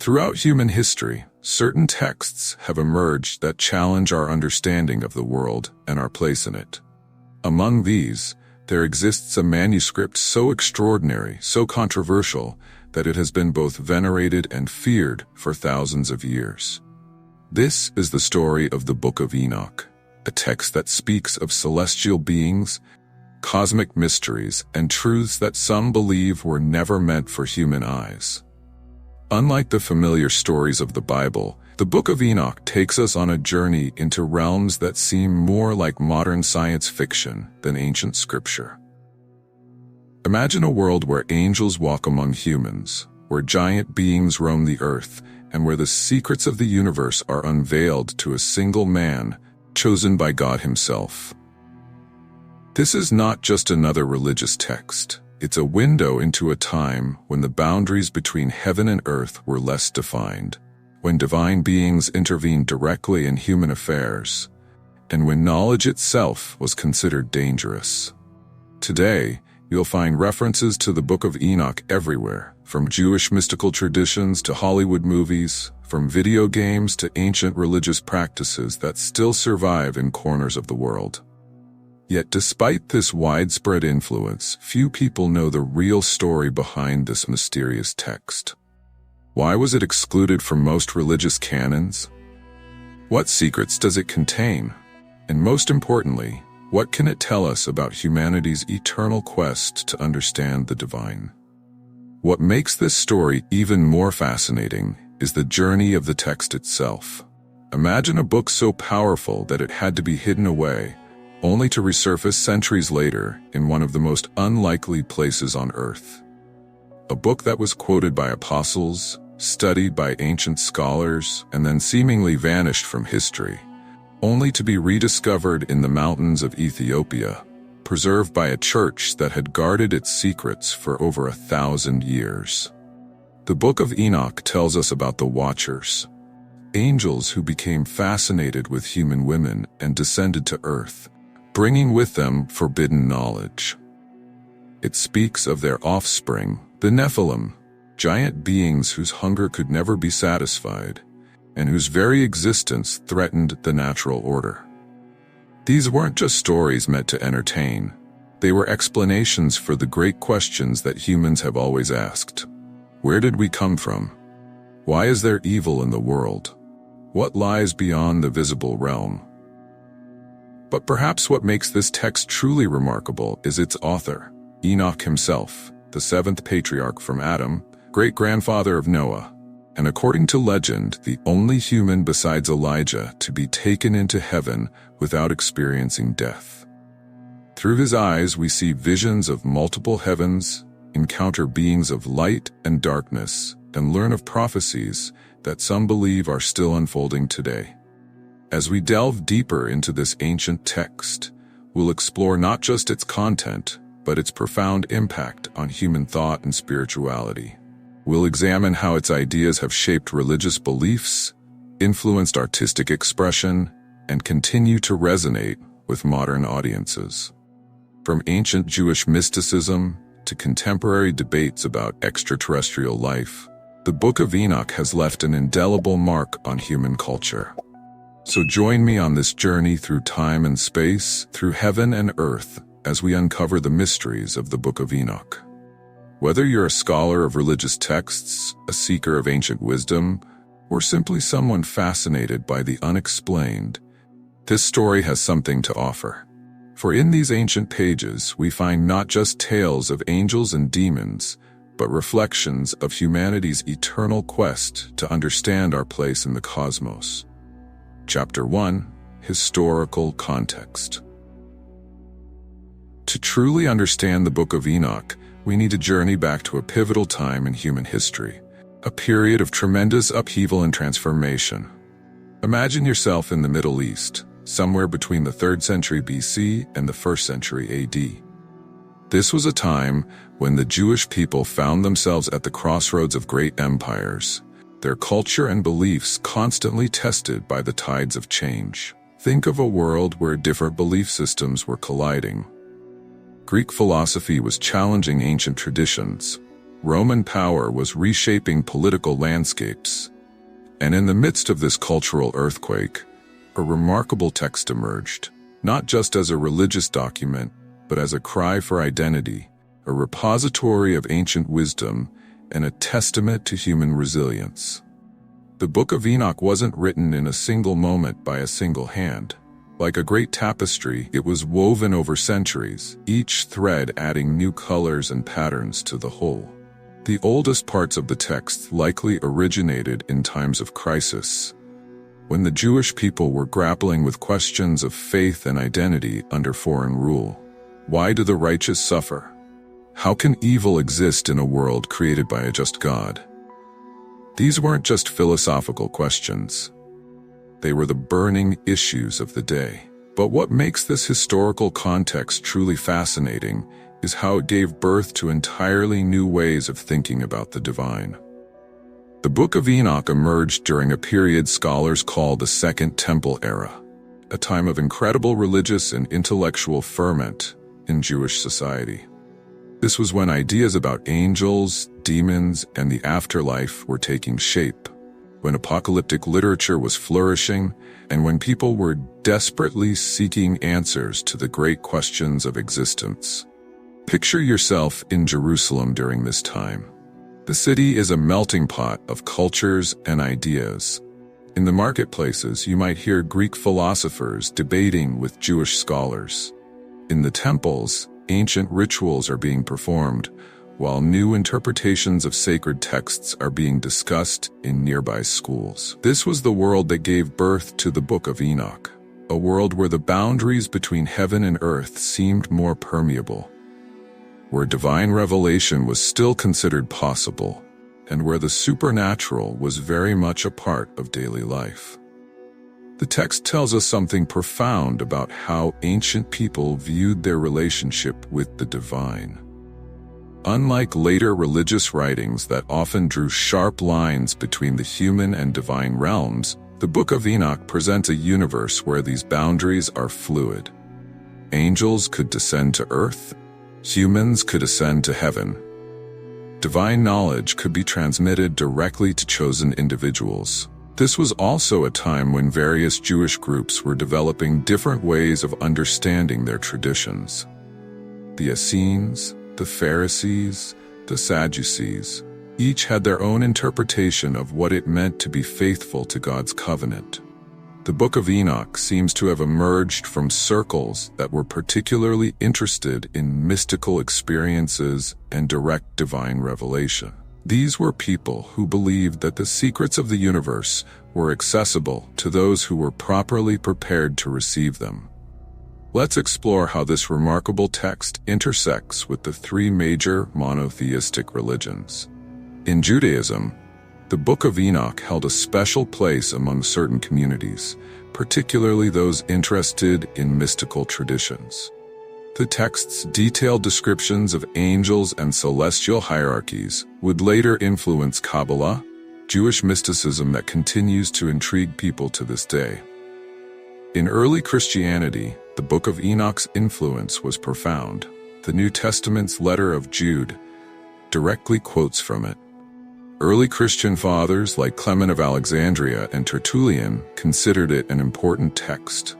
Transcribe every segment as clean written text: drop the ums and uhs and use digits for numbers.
Throughout human history, certain texts have emerged that challenge our understanding of the world and our place in it. Among these, there exists a manuscript so extraordinary, so controversial, that it has been both venerated and feared for thousands of years. This is the story of the Book of Enoch, a text that speaks of celestial beings, cosmic mysteries, and truths that some believe were never meant for human eyes. Unlike the familiar stories of the Bible, the Book of Enoch takes us on a journey into realms that seem more like modern science fiction than ancient scripture. Imagine a world where angels walk among humans, where giant beings roam the earth, and where the secrets of the universe are unveiled to a single man, chosen by God himself. This is not just another religious text. It's a window into a time when the boundaries between heaven and earth were less defined, when divine beings intervened directly in human affairs, and when knowledge itself was considered dangerous. Today, you'll find references to the Book of Enoch everywhere, from Jewish mystical traditions to Hollywood movies, from video games to ancient religious practices that still survive in corners of the world. Yet despite this widespread influence, few people know the real story behind this mysterious text. Why was it excluded from most religious canons? What secrets does it contain? And most importantly, what can it tell us about humanity's eternal quest to understand the divine? What makes this story even more fascinating is the journey of the text itself. Imagine a book so powerful that it had to be hidden away, only to resurface centuries later in one of the most unlikely places on earth. A book that was quoted by apostles, studied by ancient scholars, and then seemingly vanished from history, only to be rediscovered in the mountains of Ethiopia, preserved by a church that had guarded its secrets for over 1,000 years. The Book of Enoch tells us about the Watchers, angels who became fascinated with human women and descended to earth, bringing with them forbidden knowledge. It speaks of their offspring, the Nephilim, giant beings whose hunger could never be satisfied, and whose very existence threatened the natural order. These weren't just stories meant to entertain. They were explanations for the great questions that humans have always asked. Where did we come from? Why is there evil in the world? What lies beyond the visible realm? But perhaps what makes this text truly remarkable is its author, Enoch himself, the seventh patriarch from Adam, great-grandfather of Noah, and according to legend, the only human besides Elijah to be taken into heaven without experiencing death. Through his eyes, we see visions of multiple heavens, encounter beings of light and darkness, and learn of prophecies that some believe are still unfolding today. As we delve deeper into this ancient text, we'll explore not just its content, but its profound impact on human thought and spirituality. We'll examine how its ideas have shaped religious beliefs, influenced artistic expression, and continue to resonate with modern audiences. From ancient Jewish mysticism to contemporary debates about extraterrestrial life, the Book of Enoch has left an indelible mark on human culture. So join me on this journey through time and space, through heaven and earth, as we uncover the mysteries of the Book of Enoch. Whether you're a scholar of religious texts, a seeker of ancient wisdom, or simply someone fascinated by the unexplained, this story has something to offer. For in these ancient pages, we find not just tales of angels and demons, but reflections of humanity's eternal quest to understand our place in the cosmos. Chapter 1: Historical Context. To truly understand the Book of Enoch, we need to journey back to a pivotal time in human history, a period of tremendous upheaval and transformation. Imagine yourself in the Middle East, somewhere between the 3rd century BC and the 1st century AD. This was a time when the Jewish people found themselves at the crossroads of great empires, their culture and beliefs constantly tested by the tides of change. Think of a world where different belief systems were colliding. Greek philosophy was challenging ancient traditions. Roman power was reshaping political landscapes. And in the midst of this cultural earthquake, a remarkable text emerged, not just as a religious document, but as a cry for identity, a repository of ancient wisdom, and a testament to human resilience. The Book of Enoch wasn't written in a single moment by a single hand. Like a great tapestry, it was woven over centuries, each thread adding new colors and patterns to the whole. The oldest parts of the text likely originated in times of crisis, when the Jewish people were grappling with questions of faith and identity under foreign rule. Why do the righteous suffer? How can evil exist in a world created by a just God? These weren't just philosophical questions. They were the burning issues of the day. But what makes this historical context truly fascinating is how it gave birth to entirely new ways of thinking about the divine. The Book of Enoch emerged during a period scholars call the Second Temple Era, a time of incredible religious and intellectual ferment in Jewish society. This was when ideas about angels, demons, and the afterlife were taking shape, when apocalyptic literature was flourishing, and when people were desperately seeking answers to the great questions of existence. Picture yourself in Jerusalem during this time. The city is a melting pot of cultures and ideas. In the marketplaces, you might hear Greek philosophers debating with Jewish scholars. In the temples, ancient rituals are being performed, while new interpretations of sacred texts are being discussed in nearby schools. This was the world that gave birth to the Book of Enoch, a world where the boundaries between heaven and earth seemed more permeable, where divine revelation was still considered possible, and where the supernatural was very much a part of daily life. The text tells us something profound about how ancient people viewed their relationship with the divine. Unlike later religious writings that often drew sharp lines between the human and divine realms, the Book of Enoch presents a universe where these boundaries are fluid. Angels could descend to earth, humans could ascend to heaven. Divine knowledge could be transmitted directly to chosen individuals. This was also a time when various Jewish groups were developing different ways of understanding their traditions. The Essenes, the Pharisees, the Sadducees, each had their own interpretation of what it meant to be faithful to God's covenant. The Book of Enoch seems to have emerged from circles that were particularly interested in mystical experiences and direct divine revelation. These were people who believed that the secrets of the universe were accessible to those who were properly prepared to receive them. Let's explore how this remarkable text intersects with the three major monotheistic religions. In Judaism, the Book of Enoch held a special place among certain communities, particularly those interested in mystical traditions. The text's detailed descriptions of angels and celestial hierarchies would later influence Kabbalah, Jewish mysticism that continues to intrigue people to this day. In early Christianity, the Book of Enoch's influence was profound. The New Testament's letter of Jude directly quotes from it. Early Christian fathers like Clement of Alexandria and Tertullian considered it an important text.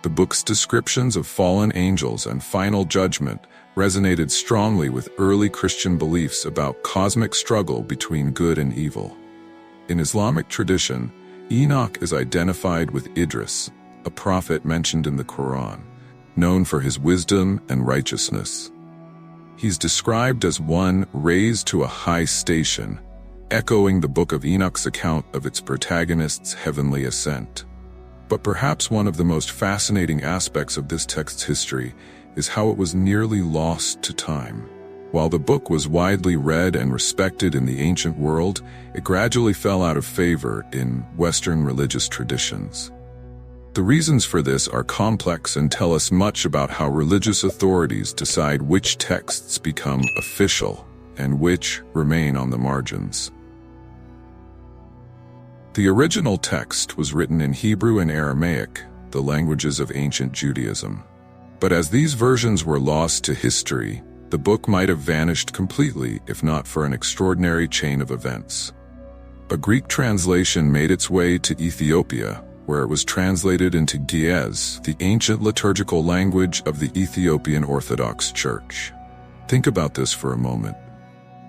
The book's descriptions of fallen angels and final judgment resonated strongly with early Christian beliefs about cosmic struggle between good and evil. In Islamic tradition, Enoch is identified with Idris, a prophet mentioned in the Quran, known for his wisdom and righteousness. He's described as one raised to a high station, echoing the Book of Enoch's account of its protagonist's heavenly ascent. But perhaps one of the most fascinating aspects of this text's history is how it was nearly lost to time. While the book was widely read and respected in the ancient world, it gradually fell out of favor in Western religious traditions. The reasons for this are complex and tell us much about how religious authorities decide which texts become official and which remain on the margins. The original text was written in Hebrew and Aramaic, the languages of ancient Judaism. But as these versions were lost to history, The book might have vanished completely if not for an extraordinary chain of events. A Greek translation made its way to Ethiopia, where it was translated into Ge'ez, the ancient liturgical language of the Ethiopian Orthodox Church. Think about this for a moment.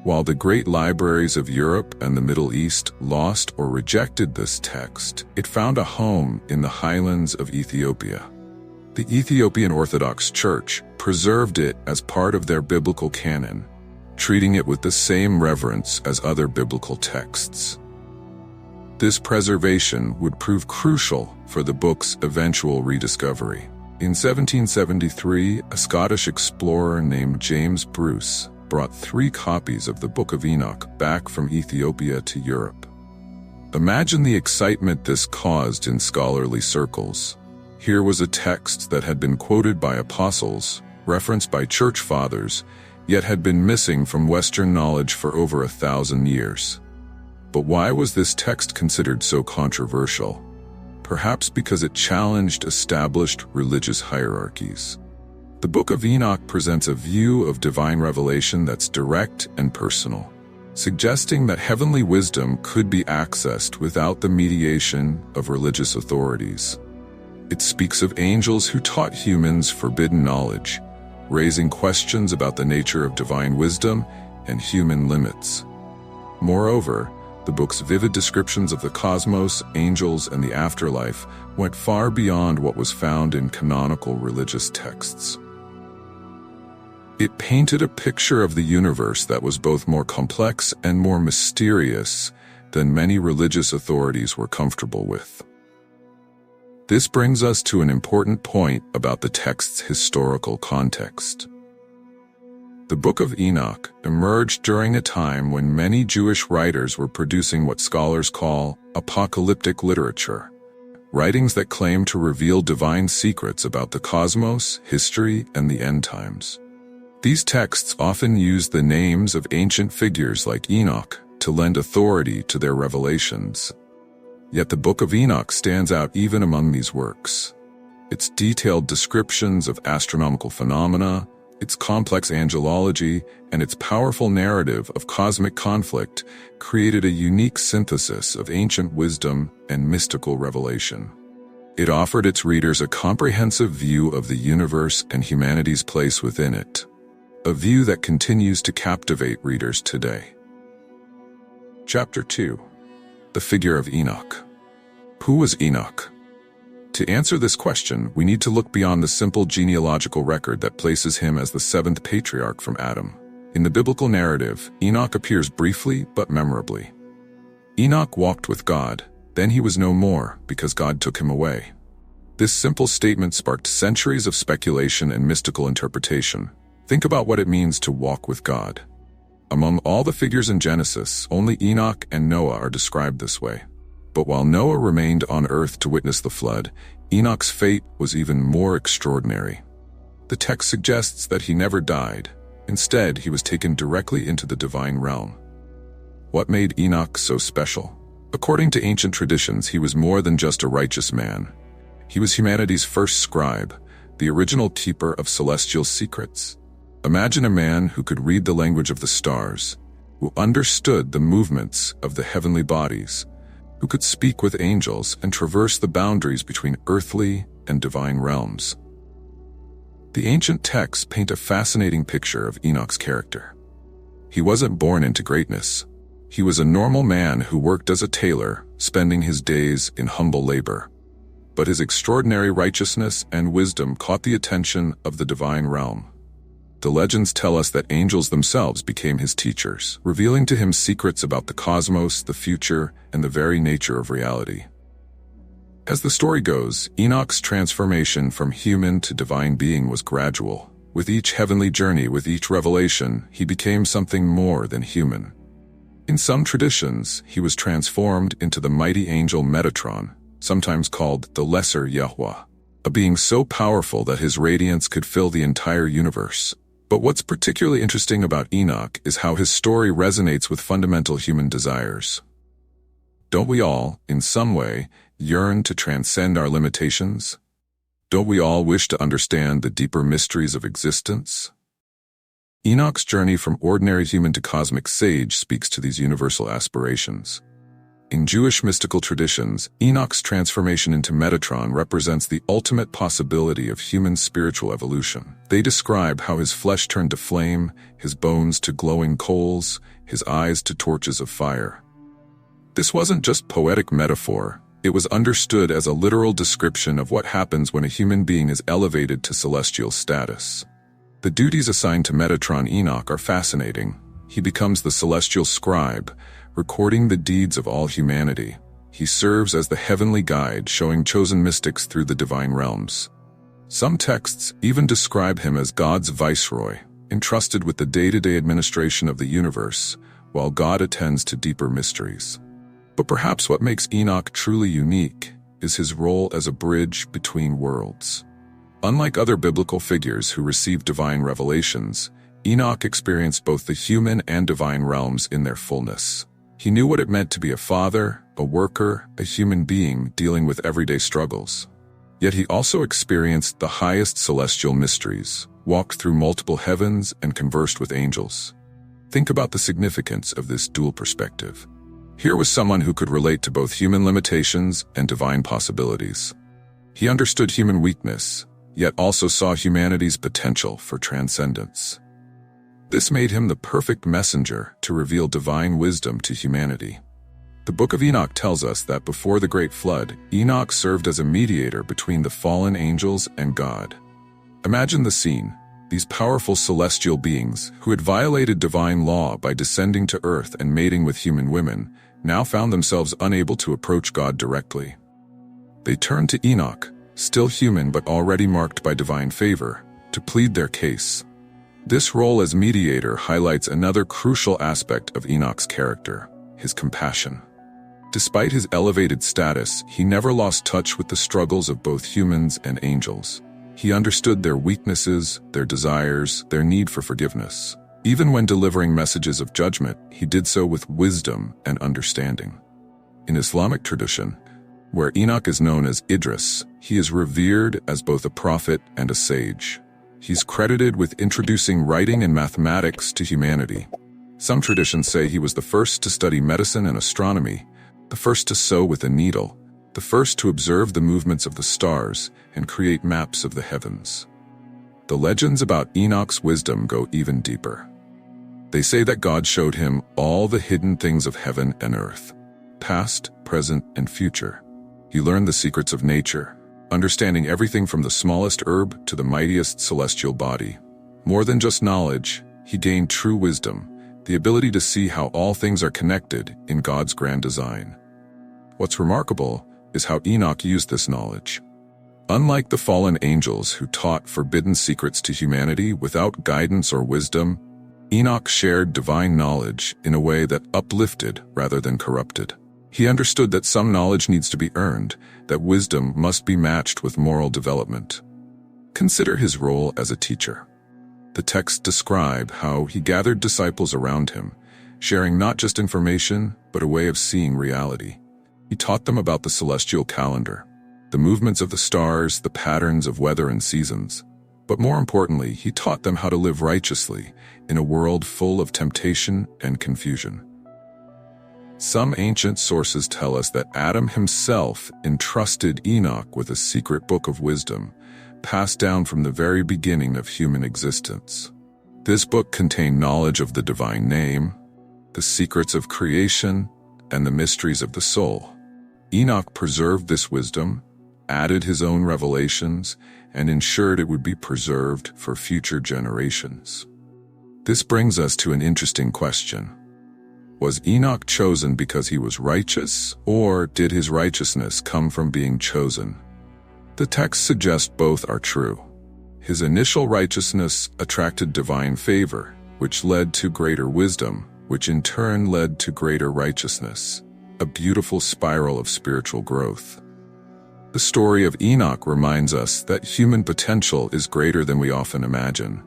While the great libraries of Europe and the Middle East lost or rejected this text, it found a home in the highlands of Ethiopia. The Ethiopian Orthodox Church preserved it as part of their biblical canon, treating it with the same reverence as other biblical texts. This preservation would prove crucial for the book's eventual rediscovery. In 1773, a Scottish explorer named James Bruce brought 3 copies of the Book of Enoch back from Ethiopia to Europe. Imagine the excitement this caused in scholarly circles. Here was a text that had been quoted by apostles, referenced by church fathers, yet had been missing from Western knowledge for over 1,000 years. But why was this text considered so controversial? Perhaps because it challenged established religious hierarchies. The Book of Enoch presents a view of divine revelation that's direct and personal, suggesting that heavenly wisdom could be accessed without the mediation of religious authorities. It speaks of angels who taught humans forbidden knowledge, raising questions about the nature of divine wisdom and human limits. Moreover, the book's vivid descriptions of the cosmos, angels, and the afterlife went far beyond what was found in canonical religious texts. It painted a picture of the universe that was both more complex and more mysterious than many religious authorities were comfortable with. This brings us to an important point about the text's historical context. The Book of Enoch emerged during a time when many Jewish writers were producing what scholars call apocalyptic literature, writings that claim to reveal divine secrets about the cosmos, history, and the end times. These texts often use the names of ancient figures like Enoch to lend authority to their revelations. Yet the Book of Enoch stands out even among these works. Its detailed descriptions of astronomical phenomena, its complex angelology, and its powerful narrative of cosmic conflict created a unique synthesis of ancient wisdom and mystical revelation. It offered its readers a comprehensive view of the universe and humanity's place within it, a view that continues to captivate readers today. Chapter 2. The Figure of Enoch. Who was Enoch? To answer this question, we need to look beyond the simple genealogical record that places him as the 7th patriarch from Adam. In the biblical narrative, Enoch appears briefly but memorably. Enoch walked with God, then he was no more because God took him away. This simple statement sparked centuries of speculation and mystical interpretation. Think about what it means to walk with God. Among all the figures in Genesis, only Enoch and Noah are described this way. But while Noah remained on earth to witness the flood, Enoch's fate was even more extraordinary. The text suggests that he never died. Instead, he was taken directly into the divine realm. What made Enoch so special? According to ancient traditions, he was more than just a righteous man. He was humanity's first scribe, the original keeper of celestial secrets. Imagine a man who could read the language of the stars, who understood the movements of the heavenly bodies, who could speak with angels and traverse the boundaries between earthly and divine realms. The ancient texts paint a fascinating picture of Enoch's character. He wasn't born into greatness. He was a normal man who worked as a tailor, spending his days in humble labor. But his extraordinary righteousness and wisdom caught the attention of the divine realm. The legends tell us that angels themselves became his teachers, revealing to him secrets about the cosmos, the future, and the very nature of reality. As the story goes, Enoch's transformation from human to divine being was gradual. With each heavenly journey, with each revelation, he became something more than human. In some traditions, he was transformed into the mighty angel Metatron, sometimes called the Lesser Yahweh, a being so powerful that his radiance could fill the entire universe. But what's particularly interesting about Enoch is how his story resonates with fundamental human desires. Don't we all, in some way, yearn to transcend our limitations? Don't we all wish to understand the deeper mysteries of existence? Enoch's journey from ordinary human to cosmic sage speaks to these universal aspirations. In Jewish mystical traditions, Enoch's transformation into Metatron represents the ultimate possibility of human spiritual evolution. They describe how his flesh turned to flame, his bones to glowing coals, his eyes to torches of fire. This wasn't just poetic metaphor, it was understood as a literal description of what happens when a human being is elevated to celestial status. The duties assigned to Metatron Enoch are fascinating. He becomes the celestial scribe, recording the deeds of all humanity. He serves as the heavenly guide, showing chosen mystics through the divine realms. Some texts even describe him as God's viceroy, entrusted with the day-to-day administration of the universe, while God attends to deeper mysteries. But perhaps what makes Enoch truly unique is his role as a bridge between worlds. Unlike other biblical figures who received divine revelations, Enoch experienced both the human and divine realms in their fullness. He knew what it meant to be a father, a worker, a human being dealing with everyday struggles. Yet he also experienced the highest celestial mysteries, walked through multiple heavens, and conversed with angels. Think about the significance of this dual perspective. Here was someone who could relate to both human limitations and divine possibilities. He understood human weakness, yet also saw humanity's potential for transcendence. This made him the perfect messenger to reveal divine wisdom to humanity. The Book of Enoch tells us that before the Great Flood, Enoch served as a mediator between the fallen angels and God. Imagine the scene. These powerful celestial beings, who had violated divine law by descending to earth and mating with human women, now found themselves unable to approach God directly. They turned to Enoch, still human but already marked by divine favor, to plead their case. This role as mediator highlights another crucial aspect of Enoch's character, his compassion. Despite his elevated status, he never lost touch with the struggles of both humans and angels. He understood their weaknesses, their desires, their need for forgiveness. Even when delivering messages of judgment, he did so with wisdom and understanding. In Islamic tradition, where Enoch is known as Idris, he is revered as both a prophet and a sage. He's credited with introducing writing and mathematics to humanity. Some traditions say he was the first to study medicine and astronomy, the first to sew with a needle, the first to observe the movements of the stars and create maps of the heavens. The legends about Enoch's wisdom go even deeper. They say that God showed him all the hidden things of heaven and earth, past, present, and future. He learned the secrets of nature, understanding everything from the smallest herb to the mightiest celestial body. More than just knowledge, he gained true wisdom, the ability to see how all things are connected in God's grand design. What's remarkable is how Enoch used this knowledge. Unlike the fallen angels who taught forbidden secrets to humanity without guidance or wisdom, Enoch shared divine knowledge in a way that uplifted rather than corrupted. He understood that some knowledge needs to be earned, that wisdom must be matched with moral development. Consider his role as a teacher. The texts describe how he gathered disciples around him, sharing not just information, but a way of seeing reality. He taught them about the celestial calendar, the movements of the stars, the patterns of weather and seasons. But more importantly, he taught them how to live righteously in a world full of temptation and confusion. Some ancient sources tell us that Adam himself entrusted Enoch with a secret book of wisdom, passed down from the very beginning of human existence. This book contained knowledge of the divine name, the secrets of creation, and the mysteries of the soul. Enoch preserved this wisdom, added his own revelations, and ensured it would be preserved for future generations. This brings us to an interesting question. Was Enoch chosen because he was righteous, or did his righteousness come from being chosen? The texts suggest both are true. His initial righteousness attracted divine favor, which led to greater wisdom, which in turn led to greater righteousness, a beautiful spiral of spiritual growth. The story of Enoch reminds us that human potential is greater than we often imagine.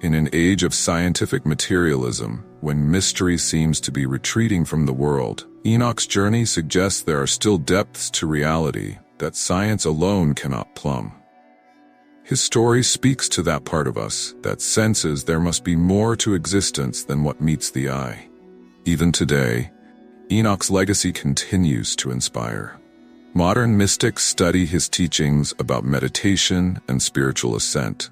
In an age of scientific materialism, when mystery seems to be retreating from the world, Enoch's journey suggests there are still depths to reality that science alone cannot plumb. His story speaks to that part of us that senses there must be more to existence than what meets the eye. Even today, Enoch's legacy continues to inspire. Modern mystics study his teachings about meditation and spiritual ascent.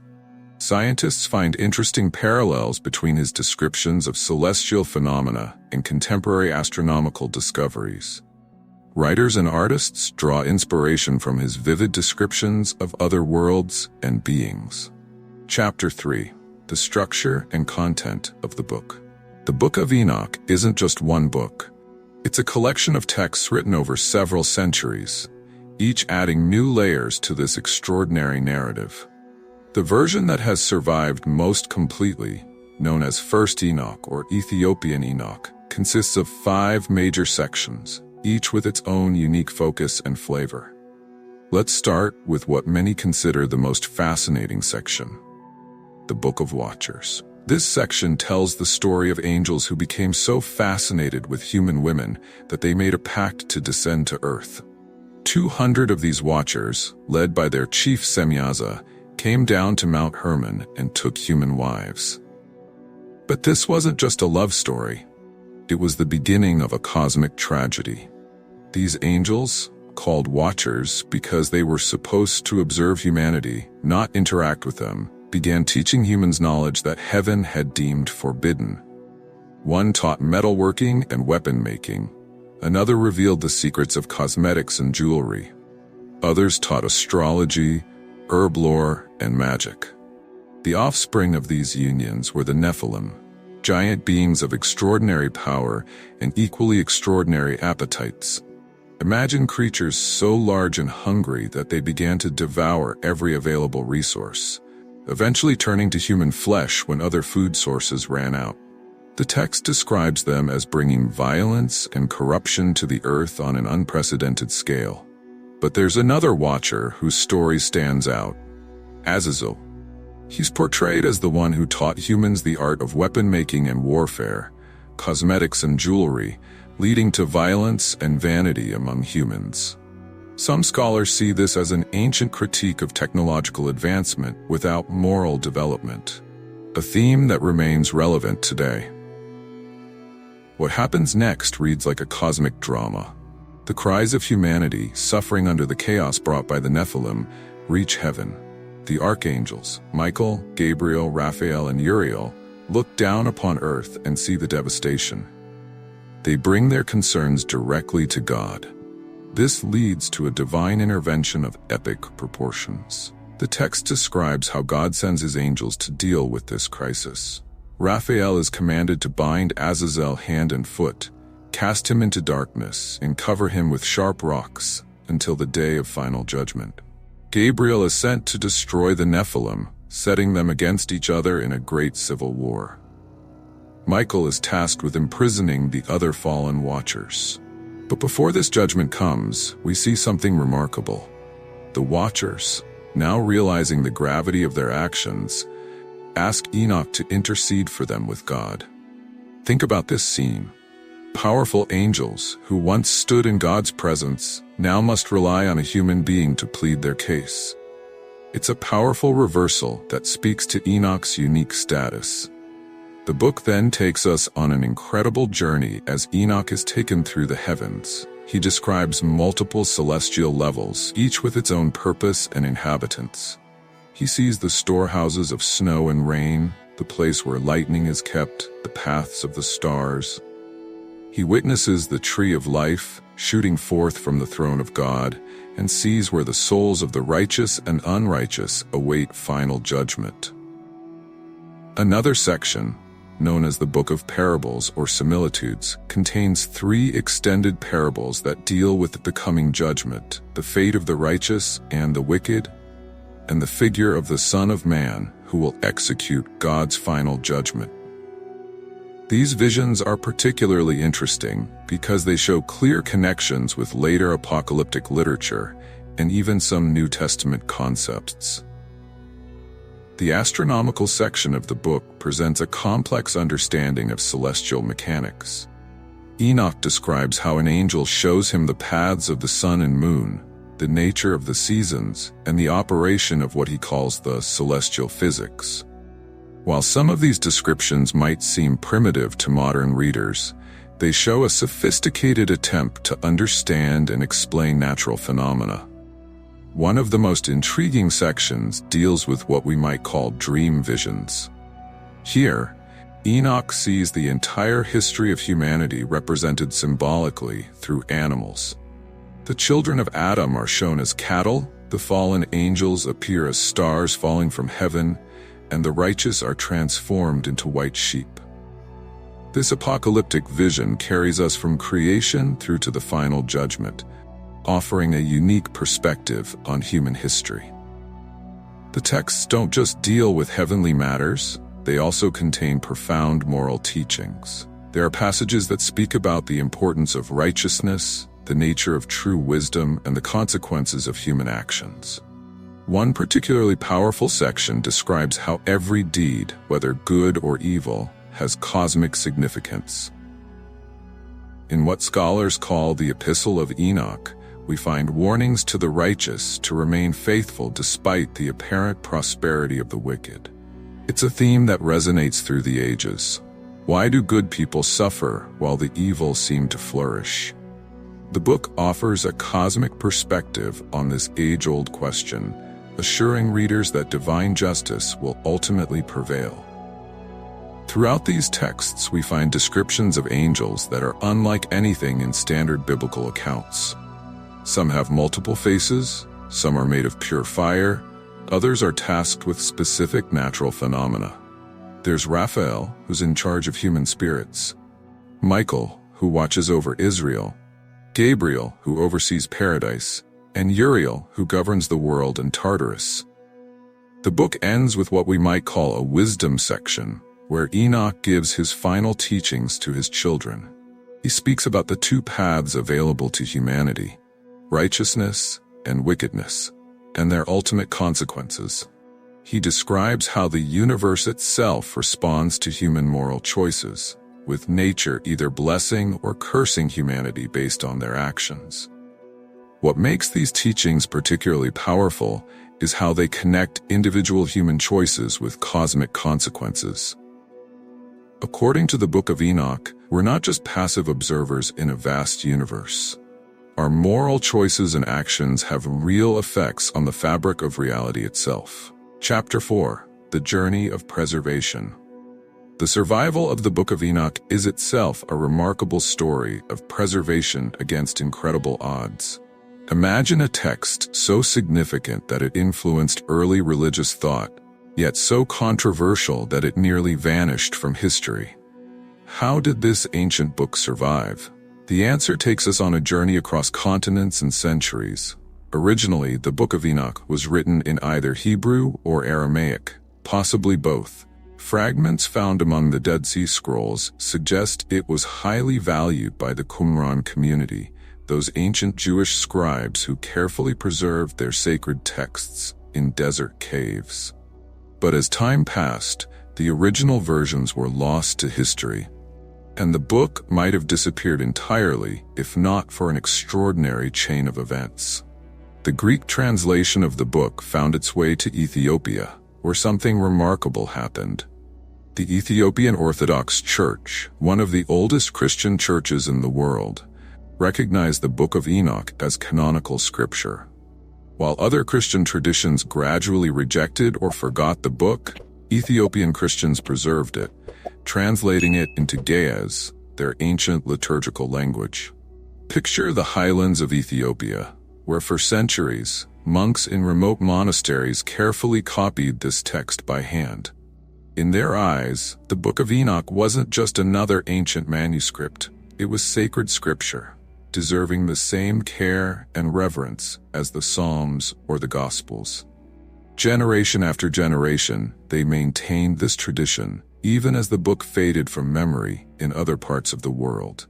Scientists find interesting parallels between his descriptions of celestial phenomena and contemporary astronomical discoveries. Writers and artists draw inspiration from his vivid descriptions of other worlds and beings. Chapter 3. The structure and content of the book. The Book of Enoch isn't just one book. It's a collection of texts written over several centuries, each adding new layers to this extraordinary narrative. The version that has survived most completely, known as First Enoch or Ethiopian Enoch, consists of 5 major sections, each with its own unique focus and flavor. Let's start with what many consider the most fascinating section, the Book of Watchers. This section tells the story of angels who became so fascinated with human women that they made a pact to descend to earth. 200 of these watchers, led by their chief Semyaza, came down to Mount Hermon and took human wives. But this wasn't just a love story. It was the beginning of a cosmic tragedy. These angels, called watchers because they were supposed to observe humanity, not interact with them, began teaching humans knowledge that heaven had deemed forbidden. One taught metalworking and weapon making. Another revealed the secrets of cosmetics and jewelry. Others taught astrology, herb lore, and magic. The offspring of these unions were the Nephilim, giant beings of extraordinary power and equally extraordinary appetites. Imagine creatures so large and hungry that they began to devour every available resource, eventually turning to human flesh when other food sources ran out. The text describes them as bringing violence and corruption to the earth on an unprecedented scale. But there's another watcher whose story stands out, Azazel. He's portrayed as the one who taught humans the art of weapon making and warfare, cosmetics and jewelry, leading to violence and vanity among humans. Some scholars see this as an ancient critique of technological advancement without moral development, a theme that remains relevant today. What happens next reads like a cosmic drama. The cries of humanity, suffering under the chaos brought by the Nephilim, reach heaven. The archangels, Michael, Gabriel, Raphael, and Uriel, look down upon earth and see the devastation. They bring their concerns directly to God. This leads to a divine intervention of epic proportions. The text describes how God sends his angels to deal with this crisis. Raphael is commanded to bind Azazel hand and foot, cast him into darkness, and cover him with sharp rocks until the day of final judgment. Gabriel is sent to destroy the Nephilim, setting them against each other in a great civil war. Michael is tasked with imprisoning the other fallen watchers. But before this judgment comes, we see something remarkable. The watchers, now realizing the gravity of their actions, ask Enoch to intercede for them with God. Think about this scene. Powerful angels, who once stood in God's presence, now must rely on a human being to plead their case. It's a powerful reversal that speaks to Enoch's unique status. The book then takes us on an incredible journey as Enoch is taken through the heavens. He describes multiple celestial levels, each with its own purpose and inhabitants. He sees the storehouses of snow and rain, the place where lightning is kept, the paths of the stars. He witnesses the tree of life, shooting forth from the throne of God, and sees where the souls of the righteous and unrighteous await final judgment. Another section, known as the Book of Parables or Similitudes, contains 3 extended parables that deal with the coming judgment, the fate of the righteous and the wicked, and the figure of the Son of Man who will execute God's final judgment. These visions are particularly interesting because they show clear connections with later apocalyptic literature and even some New Testament concepts. The astronomical section of the book presents a complex understanding of celestial mechanics. Enoch describes how an angel shows him the paths of the sun and moon, the nature of the seasons, and the operation of what he calls the celestial physics. While some of these descriptions might seem primitive to modern readers, they show a sophisticated attempt to understand and explain natural phenomena. One of the most intriguing sections deals with what we might call dream visions. Here, Enoch sees the entire history of humanity represented symbolically through animals. The children of Adam are shown as cattle, the fallen angels appear as stars falling from heaven, and the righteous are transformed into white sheep. This apocalyptic vision carries us from creation through to the final judgment, offering a unique perspective on human history. The texts don't just deal with heavenly matters, they also contain profound moral teachings. There are passages that speak about the importance of righteousness, the nature of true wisdom, and the consequences of human actions. One particularly powerful section describes how every deed, whether good or evil, has cosmic significance. In what scholars call the Epistle of Enoch, we find warnings to the righteous to remain faithful despite the apparent prosperity of the wicked. It's a theme that resonates through the ages. Why do good people suffer while the evil seem to flourish? The book offers a cosmic perspective on this age-old question, assuring readers that divine justice will ultimately prevail. Throughout these texts, we find descriptions of angels that are unlike anything in standard biblical accounts. Some have multiple faces, some are made of pure fire, others are tasked with specific natural phenomena. There's Raphael, who's in charge of human spirits, Michael, who watches over Israel, Gabriel, who oversees paradise, and Uriel, who governs the world and Tartarus. The book ends with what we might call a wisdom section, where Enoch gives his final teachings to his children. He speaks about the two paths available to humanity, righteousness and wickedness, and their ultimate consequences. He describes how the universe itself responds to human moral choices, with nature either blessing or cursing humanity based on their actions. What makes these teachings particularly powerful is how they connect individual human choices with cosmic consequences. According to the Book of Enoch, we're not just passive observers in a vast universe. Our moral choices and actions have real effects on the fabric of reality itself. Chapter 4: The Journey of Preservation. The survival of the Book of Enoch is itself a remarkable story of preservation against incredible odds. Imagine a text so significant that it influenced early religious thought, yet so controversial that it nearly vanished from history. How did this ancient book survive? The answer takes us on a journey across continents and centuries. Originally, the Book of Enoch was written in either Hebrew or Aramaic, possibly both. Fragments found among the Dead Sea Scrolls suggest it was highly valued by the Qumran community, those ancient Jewish scribes who carefully preserved their sacred texts in desert caves. But as time passed, the original versions were lost to history, and the book might have disappeared entirely if not for an extraordinary chain of events. The Greek translation of the book found its way to Ethiopia, where something remarkable happened. The Ethiopian Orthodox Church, one of the oldest Christian churches in the world, recognized the Book of Enoch as canonical scripture. While other Christian traditions gradually rejected or forgot the book, Ethiopian Christians preserved it, translating it into Ge'ez, their ancient liturgical language. Picture the highlands of Ethiopia, where for centuries, monks in remote monasteries carefully copied this text by hand. In their eyes, the Book of Enoch wasn't just another ancient manuscript, it was sacred scripture, deserving the same care and reverence as the Psalms or the Gospels. Generation after generation, they maintained this tradition, even as the book faded from memory in other parts of the world.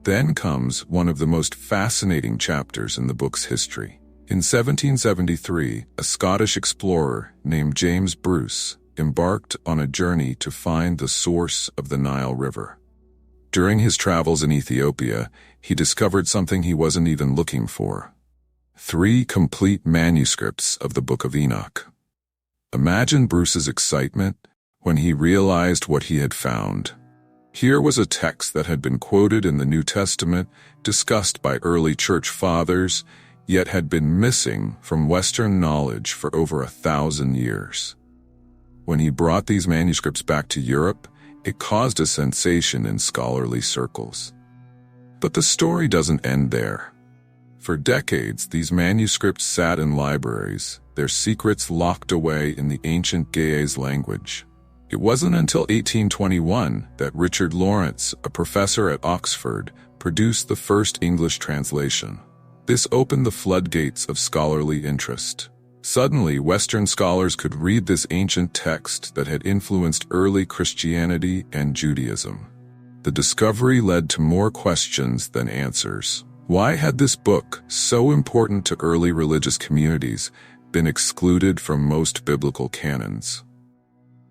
Then comes one of the most fascinating chapters in the book's history. In 1773, a Scottish explorer named James Bruce embarked on a journey to find the source of the Nile River. During his travels in Ethiopia, he discovered something he wasn't even looking for: 3 complete manuscripts of the Book of Enoch. Imagine Bruce's excitement when he realized what he had found. Here was a text that had been quoted in the New Testament, discussed by early church fathers, yet had been missing from Western knowledge for over 1,000 years. When he brought these manuscripts back to Europe, it caused a sensation in scholarly circles. But the story doesn't end there. For decades, these manuscripts sat in libraries, their secrets locked away in the ancient Ge'ez language. It wasn't until 1821 that Richard Lawrence, a professor at Oxford, produced the first English translation. This opened the floodgates of scholarly interest. Suddenly, Western scholars could read this ancient text that had influenced early Christianity and Judaism. The discovery led to more questions than answers. Why had this book, so important to early religious communities, been excluded from most biblical canons?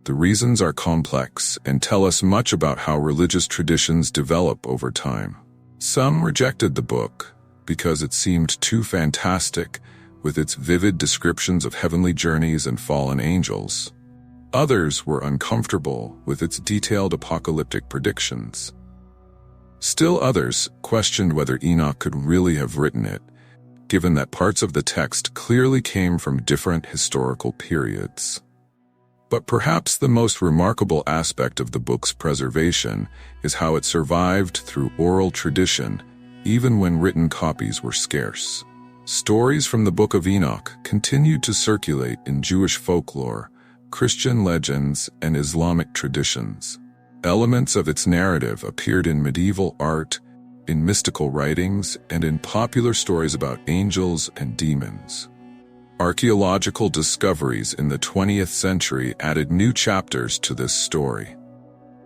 The reasons are complex and tell us much about how religious traditions develop over time. Some rejected the book because it seemed too fantastic, with its vivid descriptions of heavenly journeys and fallen angels. Others were uncomfortable with its detailed apocalyptic predictions. Still others questioned whether Enoch could really have written it, given that parts of the text clearly came from different historical periods. But perhaps the most remarkable aspect of the book's preservation is how it survived through oral tradition, even when written copies were scarce. Stories from the Book of Enoch continued to circulate in Jewish folklore, Christian legends, and Islamic traditions. Elements of its narrative appeared in medieval art, in mystical writings, and in popular stories about angels and demons. Archaeological discoveries in the 20th century added new chapters to this story.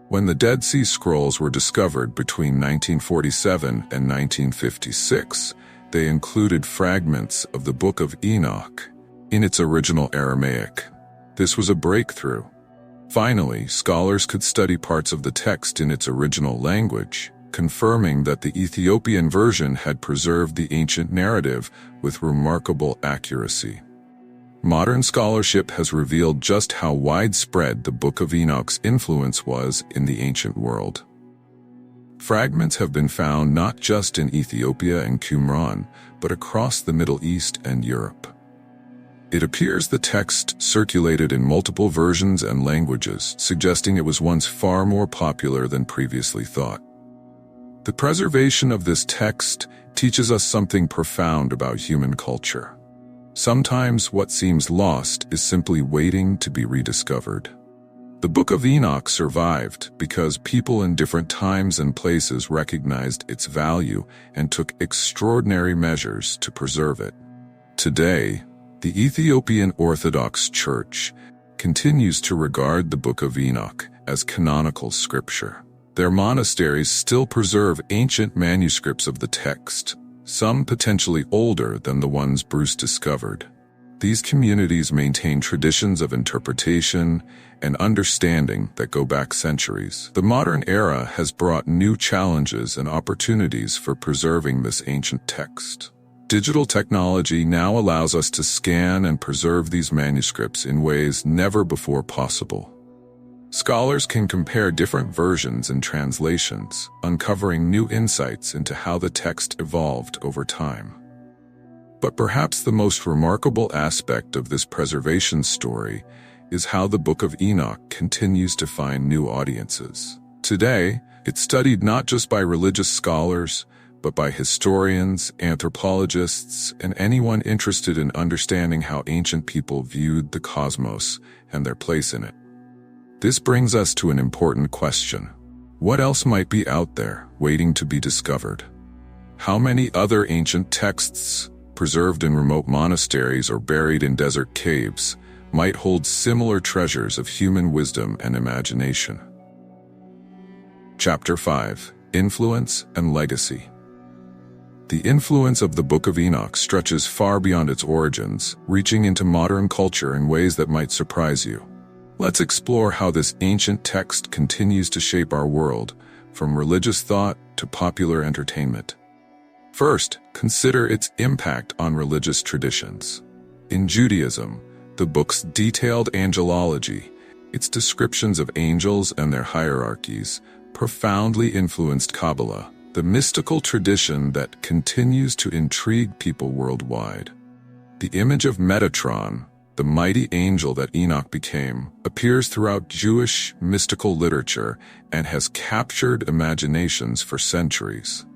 When the Dead Sea Scrolls were discovered between 1947 and 1956, they included fragments of the Book of Enoch in its original Aramaic. This was a breakthrough. Finally, scholars could study parts of the text in its original language, confirming that the Ethiopian version had preserved the ancient narrative with remarkable accuracy. Modern scholarship has revealed just how widespread the Book of Enoch's influence was in the ancient world. Fragments have been found not just in Ethiopia and Qumran, but across the Middle East and Europe. It appears the text circulated in multiple versions and languages, suggesting it was once far more popular than previously thought. The preservation of this text teaches us something profound about human culture. Sometimes what seems lost is simply waiting to be rediscovered. The Book of Enoch survived because people in different times and places recognized its value and took extraordinary measures to preserve it. Today, the Ethiopian Orthodox Church continues to regard the Book of Enoch as canonical scripture. Their monasteries still preserve ancient manuscripts of the text, some potentially older than the ones Bruce discovered. These communities maintain traditions of interpretation and understanding that go back centuries. The modern era has brought new challenges and opportunities for preserving this ancient text. Digital technology now allows us to scan and preserve these manuscripts in ways never before possible. Scholars can compare different versions and translations, uncovering new insights into how the text evolved over time. But perhaps the most remarkable aspect of this preservation story is how the Book of Enoch continues to find new audiences. Today, it's studied not just by religious scholars, but by historians, anthropologists, and anyone interested in understanding how ancient people viewed the cosmos and their place in it. This brings us to an important question. What else might be out there, waiting to be discovered? How many other ancient texts, preserved in remote monasteries or buried in desert caves, might hold similar treasures of human wisdom and imagination? Chapter 5: Influence and Legacy. The influence of the Book of Enoch stretches far beyond its origins, reaching into modern culture in ways that might surprise you. Let's explore how this ancient text continues to shape our world, from religious thought to popular entertainment. First, consider its impact on religious traditions. In Judaism, the book's detailed angelology, its descriptions of angels and their hierarchies, profoundly influenced Kabbalah, the mystical tradition that continues to intrigue people worldwide. The image of Metatron, the mighty angel that Enoch became, appears throughout Jewish mystical literature and has captured imaginations for centuries.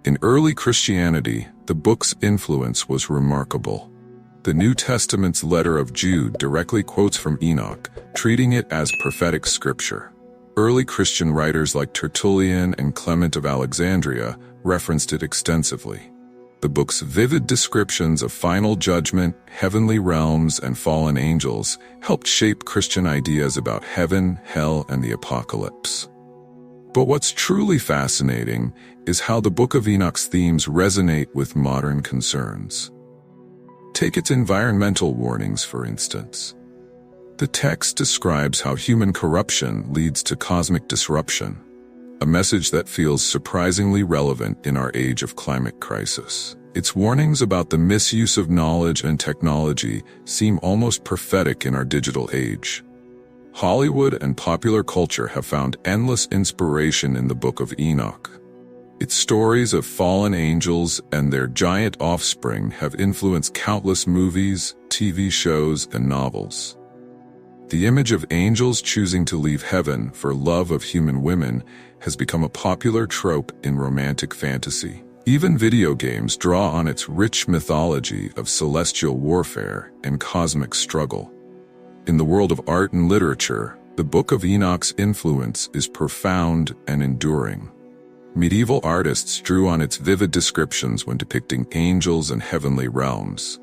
In early Christianity, the book's influence was remarkable. The New Testament's letter of Jude directly quotes from Enoch, treating it as prophetic scripture. Early Christian writers like Tertullian and Clement of Alexandria referenced it extensively. The book's vivid descriptions of final judgment, heavenly realms, and fallen angels helped shape Christian ideas about heaven, hell, and the apocalypse. But what's truly fascinating is how the Book of Enoch's themes resonate with modern concerns. Take its environmental warnings, for instance. The text describes how human corruption leads to cosmic disruption, a message that feels surprisingly relevant in our age of climate crisis. Its warnings about the misuse of knowledge and technology seem almost prophetic in our digital age. Hollywood and popular culture have found endless inspiration in the Book of Enoch. Its stories of fallen angels and their giant offspring have influenced countless movies, TV shows, and novels. The image of angels choosing to leave heaven for love of human women has become a popular trope in romantic fantasy. Even video games draw on its rich mythology of celestial warfare and cosmic struggle. In the world of art and literature, the Book of Enoch's influence is profound and enduring. Medieval artists drew on its vivid descriptions when depicting angels and heavenly realms.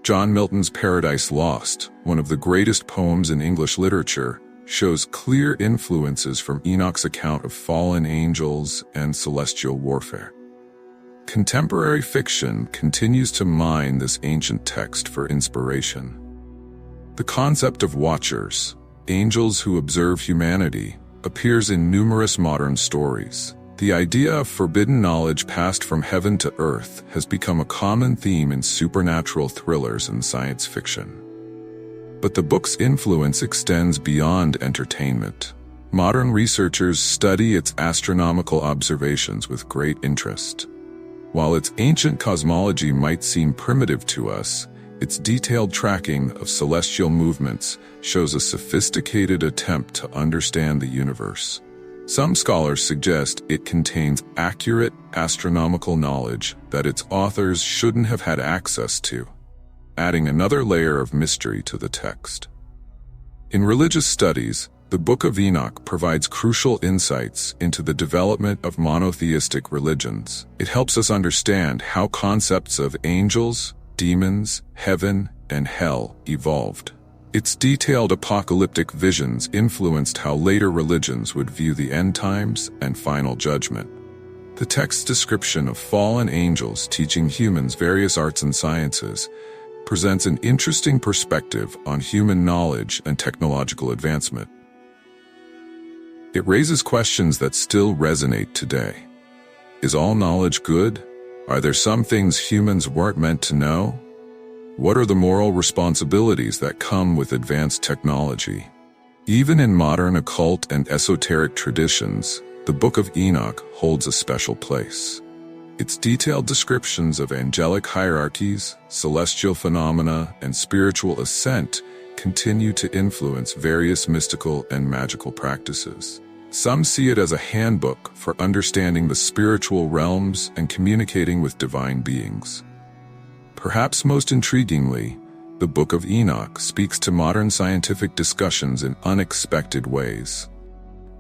John Milton's Paradise Lost, one of the greatest poems in English literature, shows clear influences from Enoch's account of fallen angels and celestial warfare. Contemporary fiction continues to mine this ancient text for inspiration. The concept of watchers, angels who observe humanity, appears in numerous modern stories. The idea of forbidden knowledge passed from heaven to earth has become a common theme in supernatural thrillers and science fiction. But the book's influence extends beyond entertainment. Modern researchers study its astronomical observations with great interest. While its ancient cosmology might seem primitive to us, its detailed tracking of celestial movements shows a sophisticated attempt to understand the universe. Some scholars suggest it contains accurate astronomical knowledge that its authors shouldn't have had access to, adding another layer of mystery to the text. In religious studies, the Book of Enoch provides crucial insights into the development of monotheistic religions. It helps us understand how concepts of angels, demons, heaven, and hell evolved. Its detailed apocalyptic visions influenced how later religions would view the end times and final judgment. The text's description of fallen angels teaching humans various arts and sciences presents an interesting perspective on human knowledge and technological advancement. It raises questions that still resonate today. Is all knowledge good? Are there some things humans weren't meant to know? What are the moral responsibilities that come with advanced technology? Even in modern occult and esoteric traditions, the Book of Enoch holds a special place. Its detailed descriptions of angelic hierarchies, celestial phenomena, and spiritual ascent continue to influence various mystical and magical practices. Some see it as a handbook for understanding the spiritual realms and communicating with divine beings. Perhaps most intriguingly, the Book of Enoch speaks to modern scientific discussions in unexpected ways.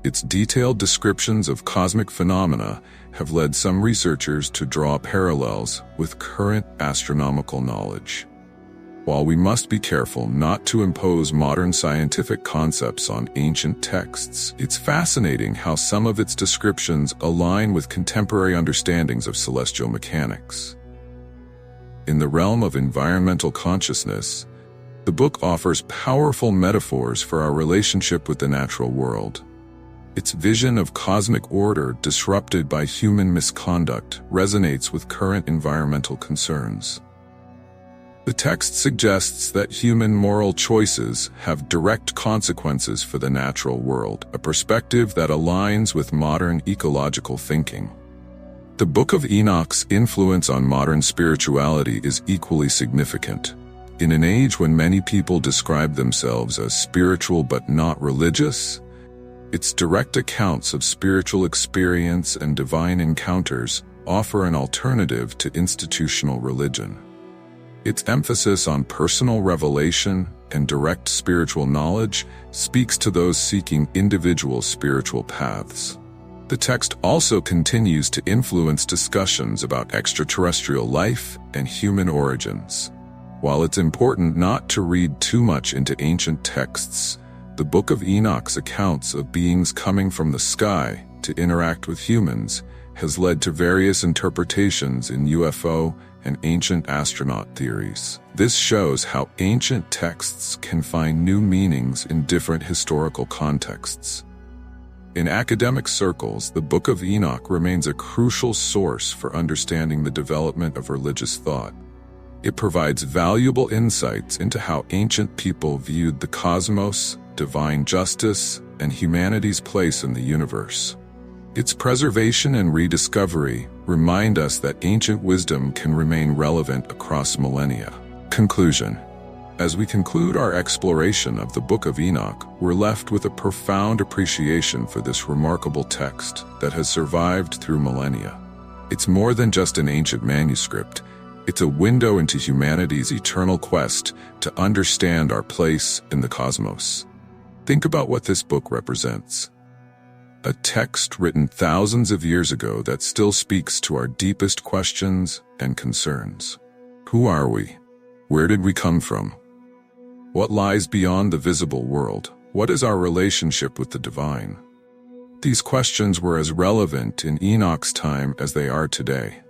Its detailed descriptions of cosmic phenomena have led some researchers to draw parallels with current astronomical knowledge. While we must be careful not to impose modern scientific concepts on ancient texts, it's fascinating how some of its descriptions align with contemporary understandings of celestial mechanics. In the realm of environmental consciousness, the book offers powerful metaphors for our relationship with the natural world. Its vision of cosmic order disrupted by human misconduct resonates with current environmental concerns. The text suggests that human moral choices have direct consequences for the natural world, a perspective that aligns with modern ecological thinking. The Book of Enoch's influence on modern spirituality is equally significant. In an age when many people describe themselves as spiritual but not religious, its direct accounts of spiritual experience and divine encounters offer an alternative to institutional religion. Its emphasis on personal revelation and direct spiritual knowledge speaks to those seeking individual spiritual paths. The text also continues to influence discussions about extraterrestrial life and human origins. While it's important not to read too much into ancient texts, the Book of Enoch's accounts of beings coming from the sky to interact with humans has led to various interpretations in UFO and ancient astronaut theories. This shows how ancient texts can find new meanings in different historical contexts. In academic circles, the Book of Enoch remains a crucial source for understanding the development of religious thought. It provides valuable insights into how ancient people viewed the cosmos, divine justice, and humanity's place in the universe. Its preservation and rediscovery remind us that ancient wisdom can remain relevant across millennia. Conclusion. As we conclude our exploration of the Book of Enoch, we're left with a profound appreciation for this remarkable text that has survived through millennia. It's more than just an ancient manuscript. It's a window into humanity's eternal quest to understand our place in the cosmos. Think about what this book represents. A text written thousands of years ago that still speaks to our deepest questions and concerns. Who are we? Where did we come from? What lies beyond the visible world? What is our relationship with the divine? These questions were as relevant in Enoch's time as they are today.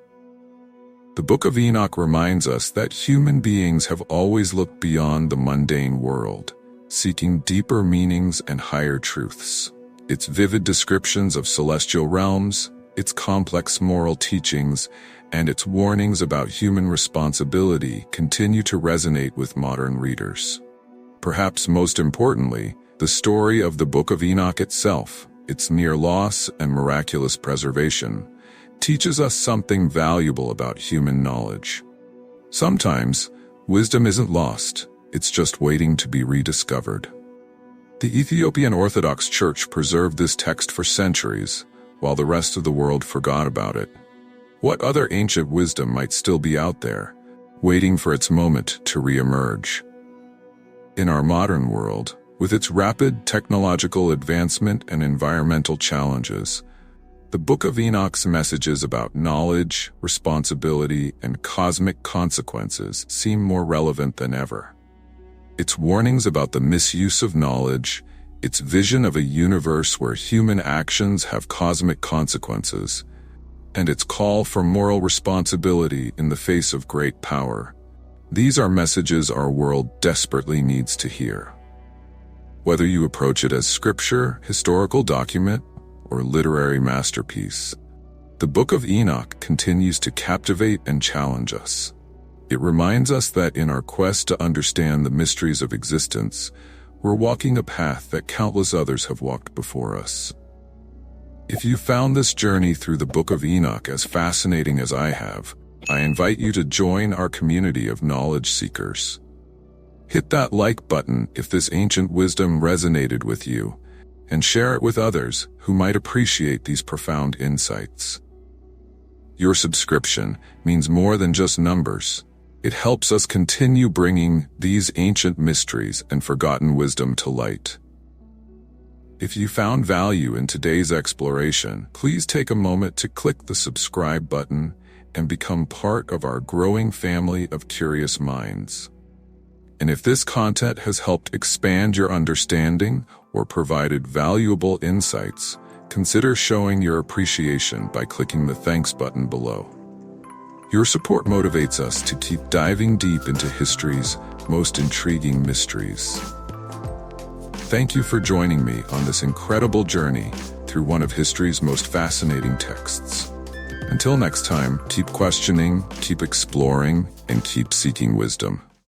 The Book of Enoch reminds us that human beings have always looked beyond the mundane world, seeking deeper meanings and higher truths. Its vivid descriptions of celestial realms, its complex moral teachings, and its warnings about human responsibility continue to resonate with modern readers. Perhaps most importantly, the story of the Book of Enoch itself, its near loss and miraculous preservation, teaches us something valuable about human knowledge. Sometimes, wisdom isn't lost, it's just waiting to be rediscovered. The Ethiopian Orthodox Church preserved this text for centuries, while the rest of the world forgot about it. What other ancient wisdom might still be out there, waiting for its moment to re-emerge? In our modern world, with its rapid technological advancement and environmental challenges, the Book of Enoch's messages about knowledge, responsibility, and cosmic consequences seem more relevant than ever. Its warnings about the misuse of knowledge, its vision of a universe where human actions have cosmic consequences, and its call for moral responsibility in the face of great power. These are messages our world desperately needs to hear. Whether you approach it as scripture, historical document, or literary masterpiece, the Book of Enoch continues to captivate and challenge us. It reminds us that in our quest to understand the mysteries of existence, we're walking a path that countless others have walked before us. If you found this journey through the Book of Enoch as fascinating as I have, I invite you to join our community of knowledge seekers. Hit that like button if this ancient wisdom resonated with you, and share it with others who might appreciate these profound insights. Your subscription means more than just numbers. It helps us continue bringing these ancient mysteries and forgotten wisdom to light. If you found value in today's exploration, please take a moment to click the subscribe button and become part of our growing family of curious minds. And if this content has helped expand your understanding or provided valuable insights, consider showing your appreciation by clicking the thanks button below. Your support motivates us to keep diving deep into history's most intriguing mysteries. Thank you for joining me on this incredible journey through one of history's most fascinating texts. Until next time, keep questioning, keep exploring, and keep seeking wisdom.